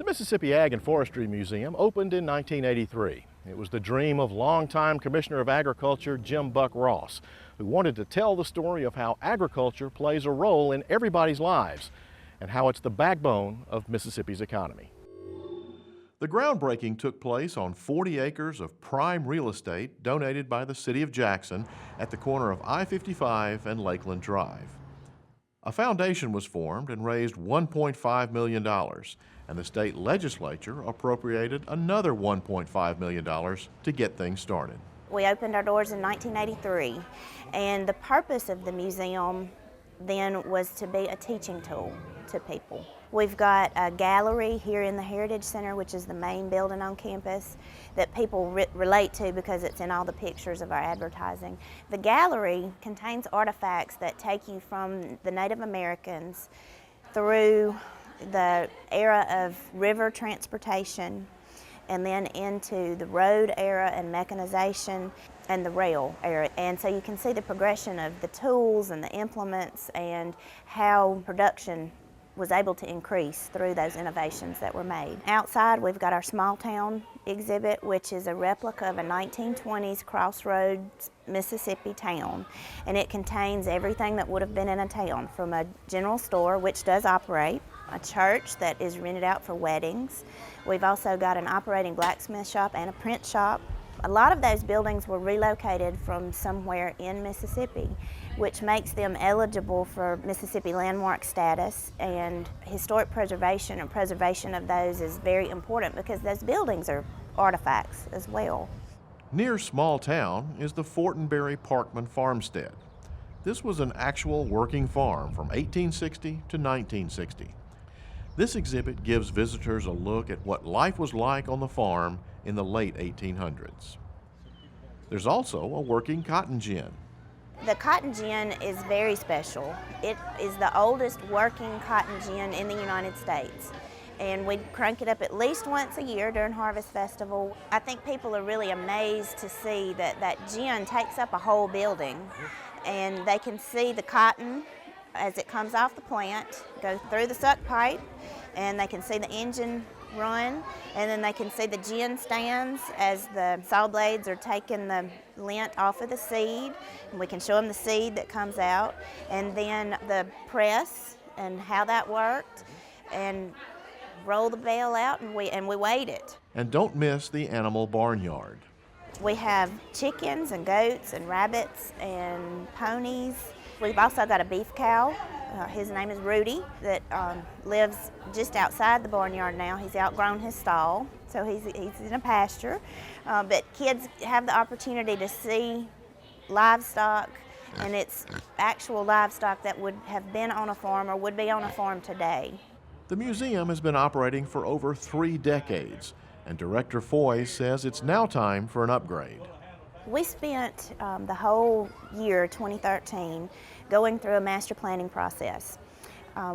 The Mississippi Ag and Forestry Museum opened in 1983. It was the dream of longtime Commissioner of Agriculture Jim Buck Ross, who wanted to tell the story of how agriculture plays a role in everybody's lives and how it's the backbone of Mississippi's economy. The groundbreaking took place on 40 acres of prime real estate donated by the city of Jackson at the corner of I-55 and Lakeland Drive. A foundation was formed and raised $1.5 million, and the state legislature appropriated another $1.5 million to get things started. We opened our doors in 1983, and the purpose of the museum then was to be a teaching tool to people. We've got a gallery here in the Heritage Center, which is the main building on campus, that people relate to because it's in all the pictures of our advertising. The gallery contains artifacts that take you from the Native Americans through the era of river transportation and then into the road era and mechanization and the rail era. And so you can see the progression of the tools and the implements and how production was able to increase through those innovations that were made. Outside, we've got our small town exhibit, which is a replica of a 1920s crossroads Mississippi town, and it contains everything that would have been in a town, from a general store, which does operate, a church that is rented out for weddings. We've also got an operating blacksmith shop and a print shop. A lot of those buildings were relocated from somewhere in Mississippi, which makes them eligible for Mississippi landmark status, and historic preservation and preservation of those is very important because those buildings are artifacts as well. Near Small Town is the Fortenberry Parkman Farmstead. This was an actual working farm from 1860 to 1960. This exhibit gives visitors a look at what life was like on the farm in the late 1800s. There's also a working cotton gin. The cotton gin is very special. It is the oldest working cotton gin in the United States. And we crank it up at least once a year during Harvest Festival. I think people are really amazed to see that that gin takes up a whole building, and they can see the cotton as it comes off the plant, go through the suck pipe, and they can see the engine run, and then they can see the gin stands as the saw blades are taking the lint off of the seed, and we can show them the seed that comes out, and then the press and how that worked, and roll the bale out, and we weighed it. And don't miss the animal barnyard. We have chickens and goats and rabbits and ponies. We've also got a beef cow. His name is Rudy, that lives just outside the barnyard now. He's outgrown his stall, so he's in a pasture. But kids have the opportunity to see livestock, and it's actual livestock that would have been on a farm or would be on a farm today. The museum has been operating for over 3 decades, and Director Foy says it's now time for an upgrade. We spent the whole year 2013 going through a master planning process.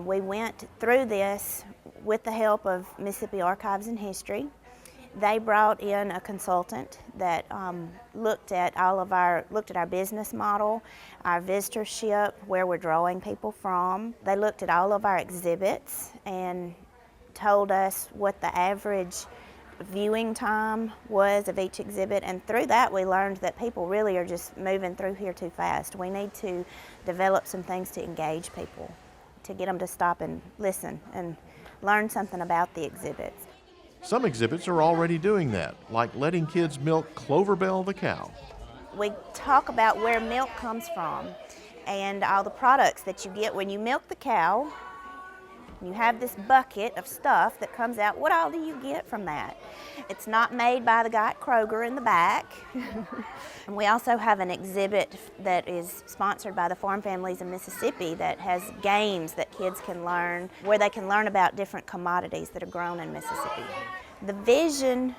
We went through this with the help of Mississippi Archives and History. They brought in a consultant that looked at our business model, our visitorship, where we're drawing people from. They looked at all of our exhibits and told us what the average viewing time was of each exhibit, and through that we learned that people really are just moving through here too fast. We need to develop some things to engage people, to get them to stop and listen and learn something about the exhibits. Some exhibits are already doing that, like letting kids milk Cloverbell the cow. We talk about where milk comes from and all the products that you get when you milk the cow. You have this bucket of stuff that comes out. What all do you get from that? It's not made by the guy at Kroger in the back. And we also have an exhibit that is sponsored by the Farm Families in Mississippi that has games that kids can learn, where they can learn about different commodities that are grown in Mississippi. The vision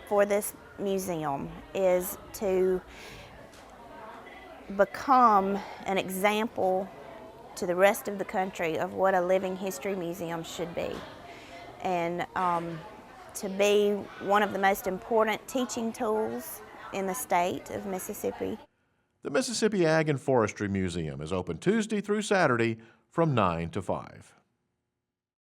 for this museum is to become an example to the rest of the country of what a living history museum should be, and to be one of the most important teaching tools in the state of Mississippi. The Mississippi Ag and Forestry Museum is open Tuesday through Saturday from 9 to 5.